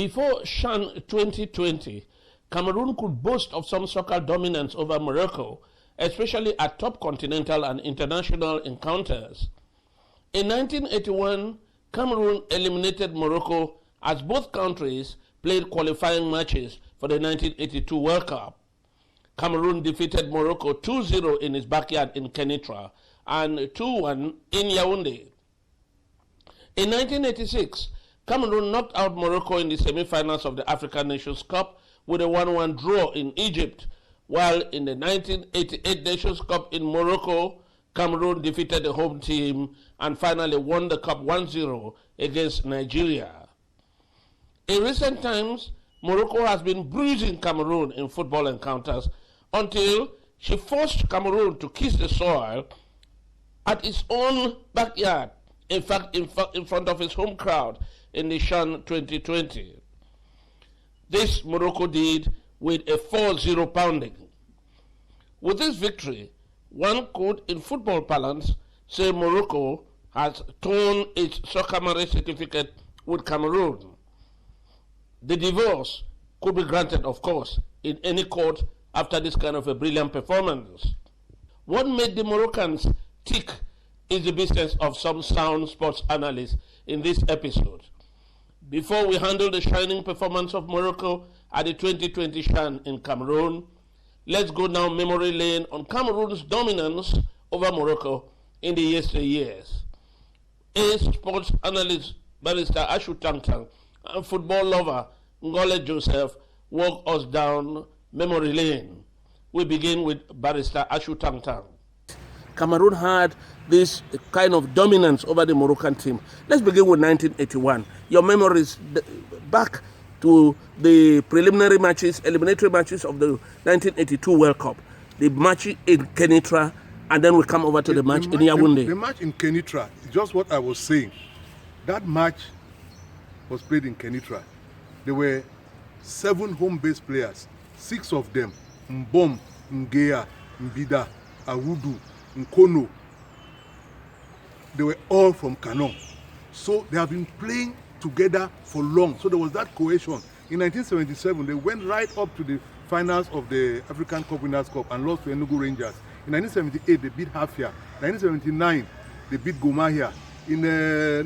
Before CHAN 2020, Cameroon could boast of some soccer dominance over Morocco, especially at top continental and international encounters. In 1981, Cameroon eliminated Morocco as both countries played qualifying matches for the 1982 World Cup. Cameroon defeated Morocco 2-0 in its backyard in Kenitra and 2-1 in Yaoundé. In 1986, Cameroon knocked out Morocco in the semi-finals of the African Nations Cup with a 1-1 draw in Egypt, while in the 1988 Nations Cup in Morocco, Cameroon defeated the home team and finally won the cup 1-0 against Nigeria. In recent times, Morocco has been bruising Cameroon in football encounters until she forced Cameroon to kiss the soil at its own backyard, in fact, in front of its home crowd in the CHAN 2020. This Morocco did with a 4-0 pounding. With this victory, one could, in football parlance, say Morocco has torn its soccer marriage certificate with Cameroon. The divorce could be granted, of course, in any court after this kind of a brilliant performance. What made the Moroccans tick is the business of some sound sports analysts in this episode. Before we handle the shining performance of Morocco at the 2020 CHAN in Cameroon, let's go down memory lane on Cameroon's dominance over Morocco in the yesteryears. A sports analyst Barrister Ashu Tangtang and football lover Ngole Joseph walk us down memory lane. We begin with Barrister Ashu Tangtang. Cameroon had this kind of dominance over the Moroccan team. Let's begin with 1981. Your memories back to the preliminary matches, eliminatory matches of the 1982 World Cup. The match in Kenitra, and then we come over to the match in Yaoundé. The match in Kenitra, just what I was saying. That match was played in Kenitra. There were 7 home-based players, 6 of them, Mbom, Ngea, Mbida, Awudu, Nkono. They were all from Canon. So they have been playing together for long. So there was that cohesion. In 1977, they went right up to the finals of the African Cup Winners' Cup and lost to Enugu Rangers. In 1978, they beat Hafia. In 1979, they beat Gomahia. In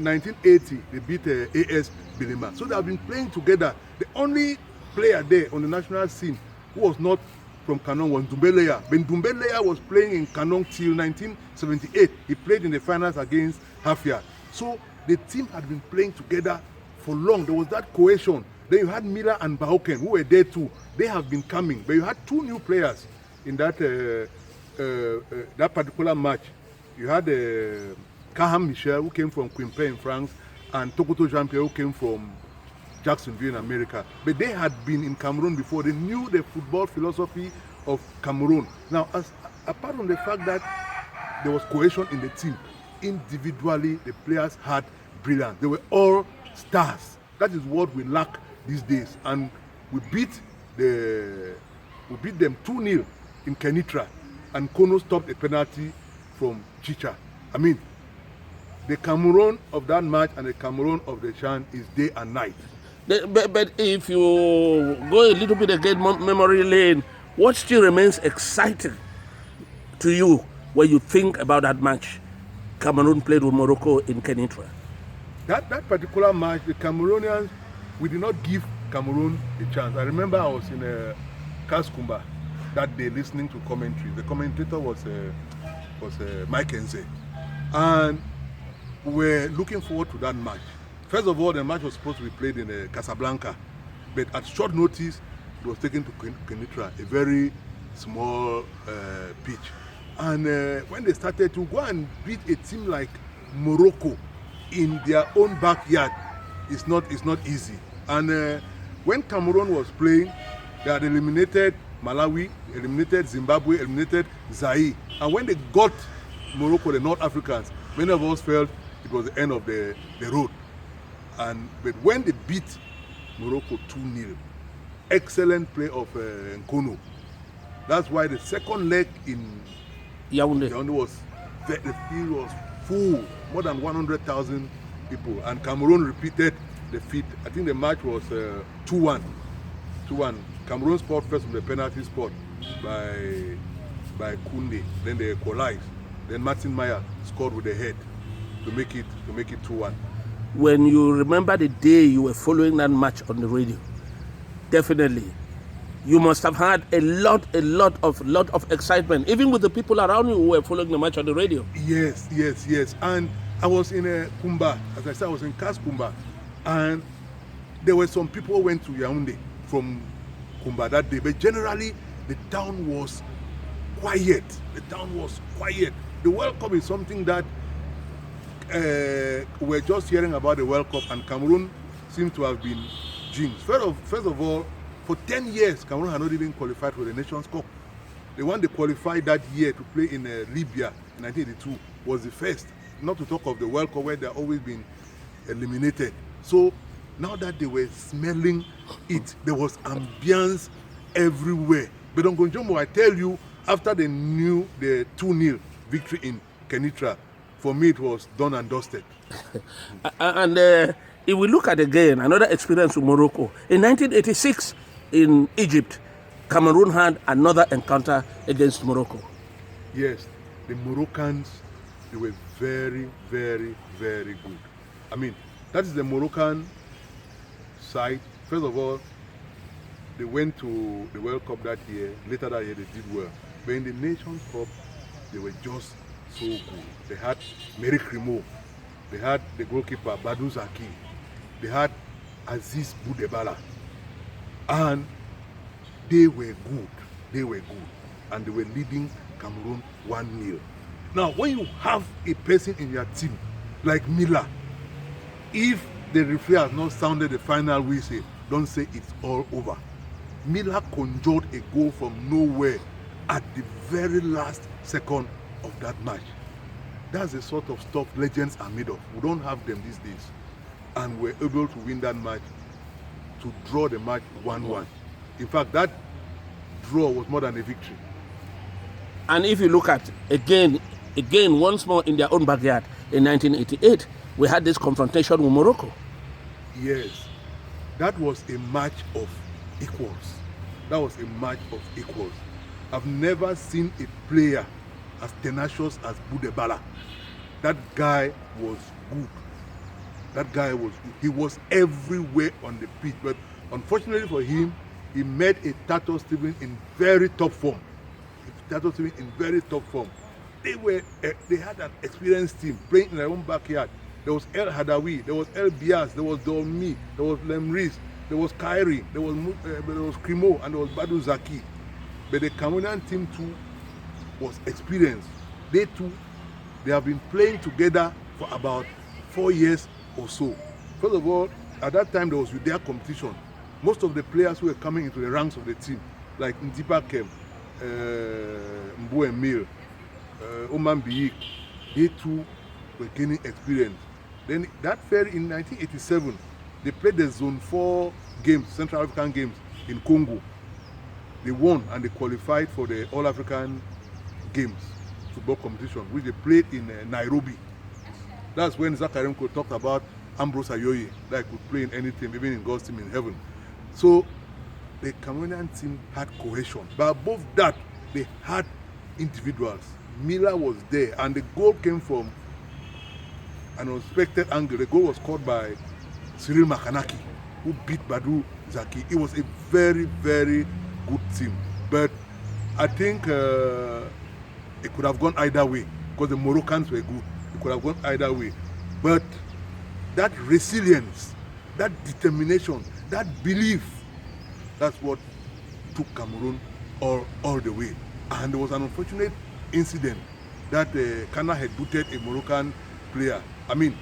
1980, they beat AS Bilima. So they have been playing together. The only player there on the national scene who was not from Canon was Dumbeleya. When Dumbeleya was playing in Canon till 1978, he played in the finals against Hafia. So the team had been playing together for long. There was that cohesion. Then you had Miller and Bahoken, who were there too. They have been coming. But you had 2 new players in that that particular match. You had Kaham Michel, who came from Quimper in France, and Tokoto Jean-Pierre, who came from Jacksonville in America. But they had been in Cameroon before. They knew the football philosophy of Cameroon. Now, apart from the fact that there was cohesion in the team, individually the players had brilliance. They were all stars. That is what we lack these days. And we beat them 2-0 in Kenitra, and Kono stopped a penalty from Chicha. I mean, the Cameroon of that match and the Cameroon of the CHAN is day and night. But if you go a little bit again memory lane, what still remains exciting to you when you think about that match Cameroon played with Morocco in Kenitra? That particular match, the Cameroonians, we did not give Cameroon a chance. I remember I was in Kaskumba that day listening to commentary. The commentator was Mike Enze. And we were looking forward to that match. First of all, the match was supposed to be played in Casablanca, but at short notice, it was taken to Kenitra, a very small pitch. And when they started to go and beat a team like Morocco in their own backyard, it's not easy. And when Cameroon was playing, they had eliminated Malawi, eliminated Zimbabwe, eliminated Zaire. And when they got Morocco, the North Africans, many of us felt it was the end of the road. But when they beat Morocco 2-0, excellent play of Nkono. That's why the second leg in Yaoundé the field was full, more than 100,000 people. And Cameroon repeated defeat. I think the match was 2-1. 2-1. Cameroon scored first from the penalty spot by Koundé. Then they equalized. Then Martin Meyer scored with the head to make it 2-1. When you remember the day you were following that match on the radio, definitely you must have had a lot of excitement, even with the people around you who were following the match on the radio. Yes. And I was in Kumba, as I said, I was in Kas Kumba, and there were some people who went to Yaoundé from Kumba that day, but generally the town was quiet. The World Cup is something that we're just hearing about the World Cup, and Cameroon seems to have been jinxed. First of all, for 10 years, Cameroon had not even qualified for the Nations Cup. The one they qualified that year to play in Libya in 1982 was the first, not to talk of the World Cup where they've always been eliminated. So now that they were smelling it, there was ambience everywhere. But on Gonjomo, I tell you, after they knew the 2-0 victory in Kenitra, for me it was done and dusted. And if we look at again another experience with Morocco, in 1986 in Egypt, Cameroon had another encounter against Morocco. Yes, the Moroccans, they were very good. I mean, that is the Moroccan side. First of all, they went to the World Cup that year. Later that year, they did well. But in the Nations Cup, they were just so good. They had Mary Crimo. They had the goalkeeper, Badou Zaki. They had Aziz Boudebala. And they were good. And they were leading Cameroon 1-0. Now, when you have a person in your team like Miller, if the referee has not sounded the final whistle, don't say it's all over. Miller conjured a goal from nowhere at the very last second of that match. That's the sort of stuff legends are made of. We don't have them these days. And we're able to win that match, to draw the match 1-1. In fact, that draw was more than a victory. And if you look at, again, once more in their own backyard, in 1988, we had this confrontation with Morocco. Yes, that was a match of equals. I've never seen a player as tenacious as Boudebala. That guy was good. He was everywhere on the pitch. But unfortunately for him, he met a Tato Steven in very top form. They had an experienced team playing in their own backyard. There was El Hadawi, there was El Bias, there was Dolmi, there was Lemris, there was Kairi, there was Crimo, and there was Badou Zaki. But the Cameroonian team too was experienced. They have been playing together for about 4 years or so. First of all, at that time there was with their competition. Most of the players who were coming into the ranks of the team, like Ndipa Kem, Mbo Emil, Oman Biik, they too were gaining experience. Then that fell in 1987. They played the Zone 4 games, Central African Games in Congo. They won and they qualified for the All African Games football competition, which they played in Nairobi. That's when Zakaremko talked about Ambrose Ayoye, that could play in any team, even in God's team in heaven. So the Cameroonian team had cohesion. But above that, they had individuals. Miller was there, and the goal came from an unexpected angle. The goal was scored by Cyril Makanaki, who beat Badou Zaki. It was a very good team. But I think it could have gone either way, because the Moroccans were good. It could have gone either way. But that resilience, that determination, that belief, that's what took Cameroon all the way. And there was an unfortunate incident that Kana had booted a Moroccan player. I mean,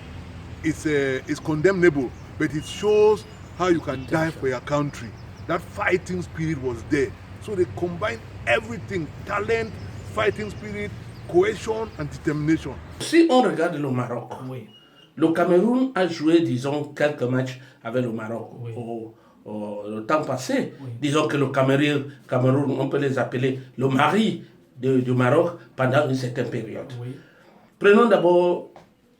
it's condemnable, but it shows how you can die for your country. That fighting spirit was there. So they combined everything: talent, fighting spirit, cohésion and détermination. Si on regarde le Maroc, oui. Le Cameroun a joué, disons, quelques matchs avec le Maroc oui. au temps passé. Oui. Disons que le Cameroun, on peut les appeler le mari du Maroc pendant une certaine période. Oui. Prenons d'abord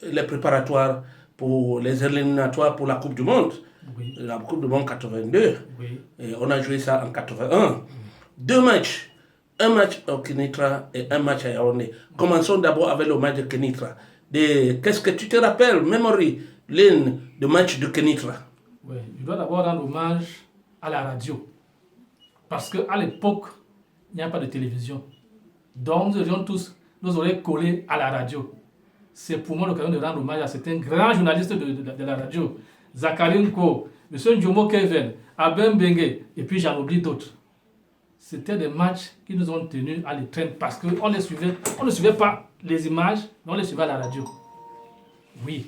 les préparatoires pour les éliminatoires pour la Coupe du Monde. Oui. La Coupe du Monde 82. Oui. Et on a joué ça en 81. Oui. 2 matchs. Un match au Kenitra et un match à Yaoundé. Commençons d'abord avec le match de Kenitra. Qu'est-ce que tu te rappelles, memory, l'une de match de Kenitra? Oui, je dois d'abord rendre hommage à la radio. Parce qu'à l'époque, il n'y a pas de télévision. Donc nous aurions tous nos oreilles collées à la radio. C'est pour moi l'occasion de rendre hommage à certains grands journalistes de la radio. Zachary Nko, M. Njomo Kevin, Abem Bengue, et puis j'en oublie d'autres. C'était des matchs qui nous ont tenus à l'étreinte parce qu'on ne suivait pas les images, mais on les suivait à la radio. Oui.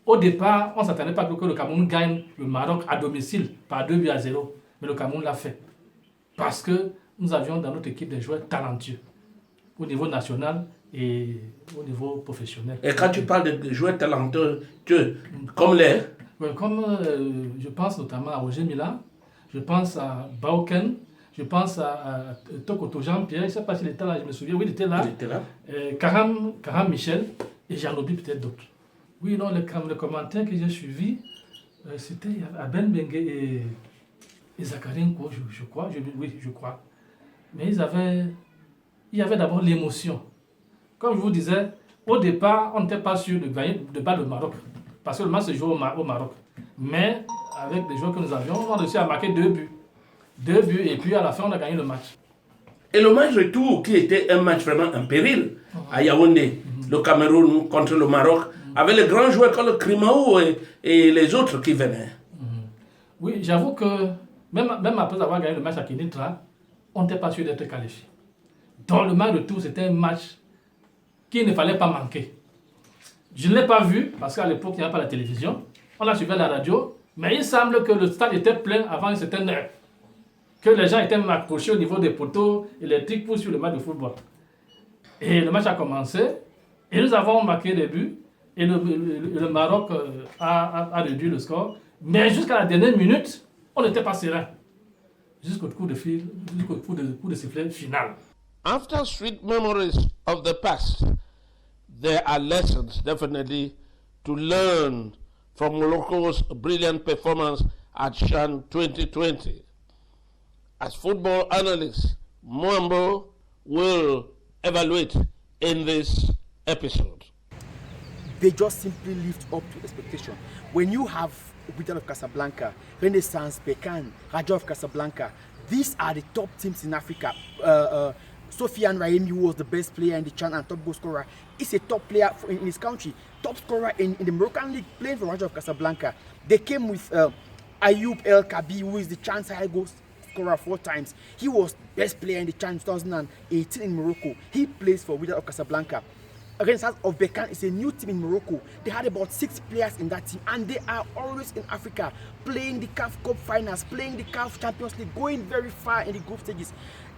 Au départ, on ne s'attendait pas que le Cameroun gagne le Maroc à domicile par 2-0. Mais le Cameroun l'a fait. Parce que nous avions dans notre équipe des joueurs talentueux au niveau national et au niveau professionnel. Et quand tu parles de joueurs talentueux, comme les... Oui, comme je pense notamment à Roger Mila, je pense à Bauken, je pense à Tokoto Jean-Pierre, je ne sais pas s'il était là, je me souviens, oui, il était là. Il était là. Karam Michel, et j'en oublie peut-être d'autres. Oui, non, le commentaire que j'ai suivi, c'était à Ben Bengue et Zachary Nko, je crois, oui, je crois. Mais il y avait d'abord l'émotion. Comme je vous disais, au départ, on n'était pas sûr de battre le Maroc, parce que le match se joue au Maroc. Mais avec les joueurs que nous avions, on a réussi à marquer 2 buts. 2 buts, et puis à la fin, on a gagné le match. Et le match retour, qui était un match vraiment en péril, à Yaoundé, le Cameroun contre le Maroc, avec les grands joueurs comme le Krimaou et les autres qui venaient. Oui, j'avoue que même après avoir gagné le match à Kenitra, on n'était pas sûr d'être qualifié. Donc le match retour, c'était un match qu'il ne fallait pas manquer. Je ne l'ai pas vu, parce qu'à l'époque, il n'y avait pas la télévision. On l'a suivi à la radio, mais il semble que le stade était plein avant une certaine heure. Que les gens étaient accrochés au niveau des poteaux électriques pour suivre le match de football. Et le match a commencé, et nous avons marqué des buts, et le Maroc a réduit le score. Mais jusqu'à la dernière minute, on n'était pas serein. Jusqu'au coup de sifflet final. After sweet memories of the past, there are lessons definitely to learn from Morocco's brilliant performance at CHAN 2020. As football analyst, Mwambo will evaluate in this episode. They just simply lived up to expectation. When you have Wydad of Casablanca, Renaissance, Pekan, Raja of Casablanca, these are the top teams in Africa. Sofiane Raimi, who was the best player in the CHAN and top goal scorer, is a top player in his country, top scorer in the Moroccan league, playing for Raja of Casablanca. They came with Ayoub El Kabi, who is the CHAN high goal scorer 4 times. He was best player in the CHAN 2018 in Morocco. He plays for Wydad of Casablanca. Renaissance of Bekan is a new team in Morocco. They had about 6 players in that team, and they are always in Africa, playing the CAF Cup finals, playing the CAF Champions League, going very far in the group stages.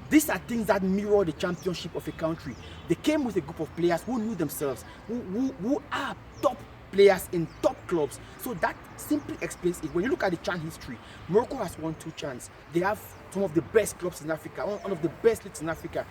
These are things that mirror the championship of a country. They came with a group of players who knew themselves, who are top players in top clubs. So that simply explains it. When you look at the CHAN history, Morocco has won 2 CHANs. They have some of the best clubs in Africa, one of the best leagues in Africa.